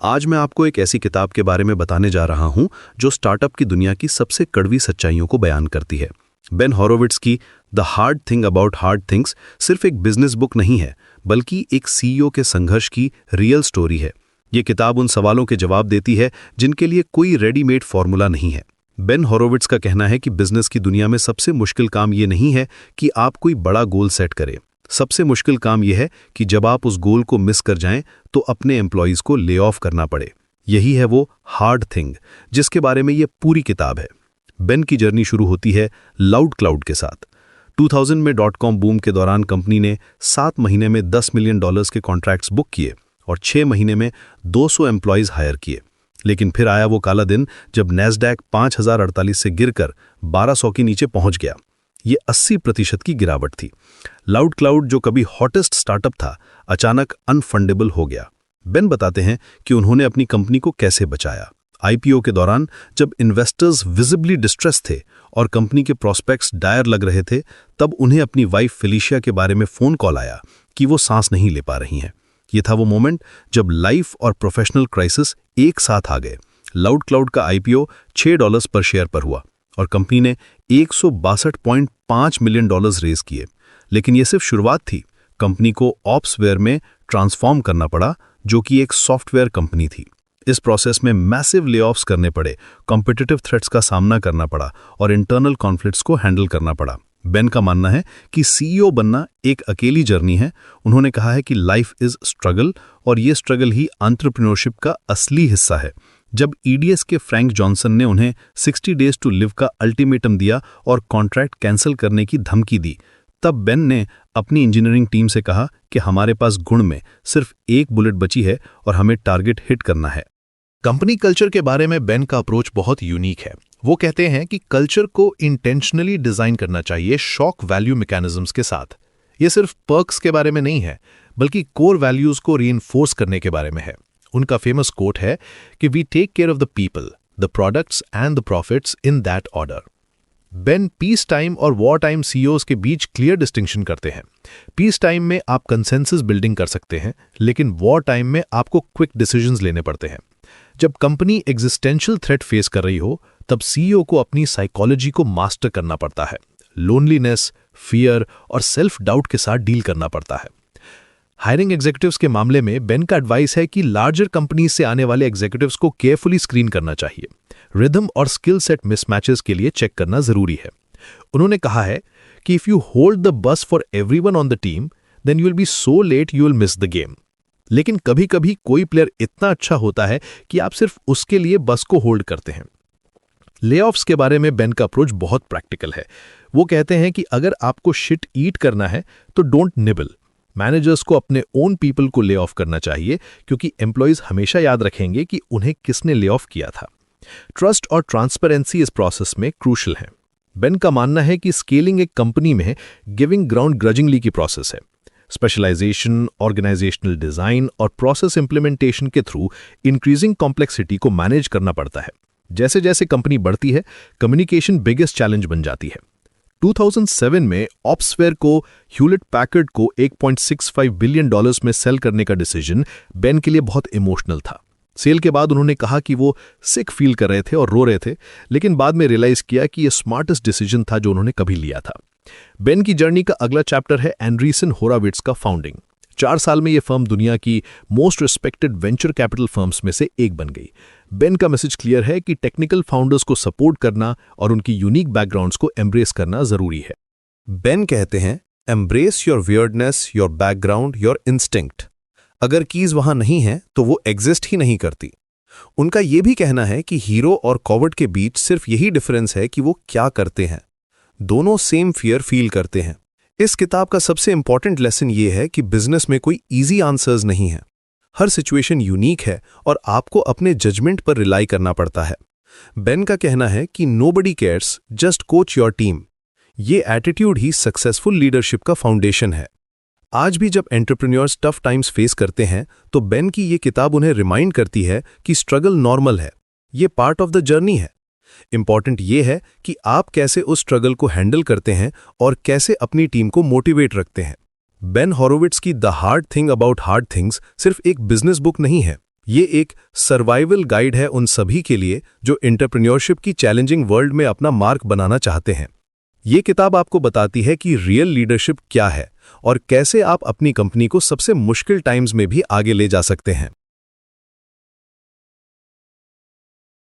आज मैं आपको एक ऐसी किताब के बारे में बताने जा रहा हूं जो स्टार्टअप की दुनिया की सबसे कड़वी सच्चाइयों को बयान करती है। बेन हॉरोविट्ज की the hard thing about hard things सिर्फ एक बिजनेस बुक नहीं है, बल्कि एक सीईओ के संघर्ष की रियल स्टोरी है। ये किताब उन सवालों के जवाब देती है जिनके लिए कोई रेडीमेड फॉर्मूला नहीं है। बेन हॉरोविट्ज का कहना है कि बिजनेस की दुनिया में सबसे मुश्किल काम ये नहीं है कि आप कोई बड़ा गोल सेट करें। सबसे मुश्किल काम यह है कि जब आप उस गोल को मिस कर जाएं तो अपने एम्प्लॉइज को ले ऑफ करना पड़े। यही है वो हार्ड थिंग जिसके बारे में ये पूरी किताब है। बेन की जर्नी शुरू होती है लाउड क्लाउड के साथ। 2000 में .com बूम के दौरान कंपनी ने 7 महीने में $10 मिलियन के कॉन्ट्रैक्ट्स बुक किए और 6 महीने में 200 एम्प्लॉइज हायर किए। लेकिन फिर आया वो काला दिन जब नैस्डैक 5048 से गिरकर 1200 के नीचे पहुंच गया। ये 80% की गिरावट थी। लाउड क्लाउड, जो कभी हॉटेस्ट स्टार्टअप था, अचानक अनफंडेबल हो गया। बेन बताते हैं कि उन्होंने अपनी कंपनी को कैसे बचाया। आईपीओ के दौरान जब इन्वेस्टर्स विजिबली डिस्ट्रेस थे और कंपनी के प्रॉस्पेक्ट्स डायर लग रहे थे, तब उन्हें अपनी वाइफ फेलिशिया के बारे में फोन कॉल आया कि वो सांस नहीं ले पा रही हैं। ये था वो मोमेंट जब लाइफ और प्रोफेशनल क्राइसिस एक साथ आ गए। लाउड क्लाउड का आईपीओ $6 पर शेयर पर हुआ और कंपनी ने $162.5 मिलियन रेज किए। लेकिन यह सिर्फ शुरुआत थी। कंपनी को ऑप्सवेयर में ट्रांसफॉर्म करना पड़ा, जो कि एक सॉफ्टवेयर कंपनी थी। इस प्रोसेस में मैसिव लेऑफ्स करने पड़े, कॉम्पिटिटिव थ्रेट्स का सामना करना पड़ा और इंटरनल कॉन्फ्लिक्ट्स को हैंडल करना पड़ा। बेन का मानना है कि सीईओ बनना एक अकेली जर्नी है। उन्होंने कहा है कि लाइफ इज स्ट्रगल और ये स्ट्रगल ही एंटरप्रेन्योरशिप का असली हिस्सा है। जब ईडीएस के फ्रैंक जॉनसन ने उन्हें 60 डेज टू लिव का अल्टीमेटम दिया और कॉन्ट्रैक्ट कैंसिल करने की धमकी दी, तब बेन ने अपनी इंजीनियरिंग टीम से कहा कि हमारे पास गुण में सिर्फ एक बुलेट बची है और हमें टारगेट हिट करना है। कंपनी कल्चर के बारे में बेन का अप्रोच बहुत यूनिक है। वो कहते हैं कि कल्चर को इंटेंशनली डिजाइन करना चाहिए शॉक वैल्यू मैकेनिज्म्स के साथ। ये सिर्फ पर्क्स के बारे में नहीं है, बल्कि कोर वैल्यूज को रीइंफोर्स करने के बारे में है। उनका फेमस कोट है कि we take care of the people, the products and the profits in that order. Ben peace time और वॉर टाइम सीईओज के बीच क्लियर डिस्टिंक्शन करते हैं। पीस टाइम में आप कंसेंसस बिल्डिंग कर सकते हैं, लेकिन वॉर टाइम में आपको क्विक डिसीजंस लेने पड़ते हैं। जब कंपनी एग्जिस्टेंशियल थ्रेट फेस कर रही हो, तब सीईओ को अपनी साइकोलॉजी को मास्टर करना पड़ता है। लोनलीनेस, फियर और सेल्फ डाउट के साथ डील करना पड़ता है। हायरिंग एग्जीक्यूटिव्स के मामले में बेन का एडवाइस है कि लार्जर कंपनीज से आने वाले एग्जीक्यूटिव्स को केयरफुली स्क्रीन करना चाहिए। रिदम और स्किल सेट मिसमैचेस के लिए चेक करना जरूरी है। उन्होंने कहा है कि if you hold the bus for everyone on the team, then you will be so late you will miss the game. लेकिन कभी कभी कोई प्लेयर इतना अच्छा होता है कि आप सिर्फ उसके लिए बस को होल्ड करते हैं। लेऑफ्स के बारे में बेन का अप्रोच बहुत प्रैक्टिकल है। वो कहते हैं कि अगर आपको शिट ईट करना है तो डोंट निबल। मैनेजर्स को अपने ओन पीपल को ले ऑफ करना चाहिए, क्योंकि एम्प्लॉइज हमेशा याद रखेंगे कि उन्हें किसने ले ऑफ किया था। ट्रस्ट और ट्रांसपेरेंसी इस प्रोसेस में क्रूशल है। बेन का मानना है कि स्केलिंग एक कंपनी में गिविंग ग्राउंड ग्रजिंगली की प्रोसेस है। स्पेशलाइजेशन, ऑर्गेनाइजेशनल डिजाइन और प्रोसेस इंप्लीमेंटेशन के थ्रू इंक्रीजिंग कॉम्प्लेक्सिटी को मैनेज करना पड़ता है। जैसे जैसे कंपनी बढ़ती है, कम्युनिकेशन बिगेस्ट चैलेंज बन जाती है। 2007 में ऑप्सवेयर को ह्यूलेट पैकर्ड को $1.65 बिलियन में सेल करने का डिसीजन बेन के लिए बहुत इमोशनल था। सेल के बाद उन्होंने कहा कि वो सिक फील कर रहे थे और रो रहे थे, लेकिन बाद में रियलाइज किया कि ये स्मार्टेस्ट डिसीजन था जो उन्होंने कभी लिया था। बेन की जर्नी का अगला चैप्टर है एंड्रीसन होराविट्ज का फाउंडिंग। 4 साल में यह फर्म दुनिया की most respected venture capital firms में से एक बन गई। बेन का मैसेज क्लियर है कि टेक्निकल फाउंडर्स को सपोर्ट करना और उनकी यूनिक बैकग्राउंड्स को एम्ब्रेस करना जरूरी है। बेन कहते हैं, embrace your weirdness, your background, your instinct. अगर कीज वहां नहीं है तो वो एग्जिस्ट ही नहीं करती। उनका यह भी कहना है कि हीरो और कॉवर्ड के बीच सिर्फ यही डिफरेंस है कि वो क्या करते हैं। दोनों सेम फियर फील करते हैं। इस किताब का सबसे इंपॉर्टेंट लेसन ये है कि बिजनेस में कोई इजी आंसर्स नहीं है। हर सिचुएशन यूनिक है और आपको अपने जजमेंट पर रिलाई करना पड़ता है। बेन का कहना है कि nobody cares, just coach your team. ये एटीट्यूड ही सक्सेसफुल लीडरशिप का फाउंडेशन है। आज भी जब एंटरप्रेन्योर्स टफ टाइम्स फेस करते हैं, तो बेन की ये किताब उन्हें रिमाइंड करती है कि स्ट्रगल नॉर्मल है, ये पार्ट ऑफ द जर्नी है। इंपॉर्टेंट ये है कि आप कैसे उस स्ट्रगल को हैंडल करते हैं और कैसे अपनी टीम को मोटिवेट रखते हैं। बेन हॉरोविट्ज की the hard thing about hard things सिर्फ एक बिजनेस बुक नहीं है, ये एक सर्वाइवल गाइड है उन सभी के लिए जो एंटरप्रेन्योरशिप की चैलेंजिंग वर्ल्ड में अपना मार्क बनाना चाहते हैं। ये किताब आपको बताती है कि रियल लीडरशिप क्या है और कैसे आप अपनी कंपनी को सबसे मुश्किल टाइम्स में भी आगे ले जा सकते हैं।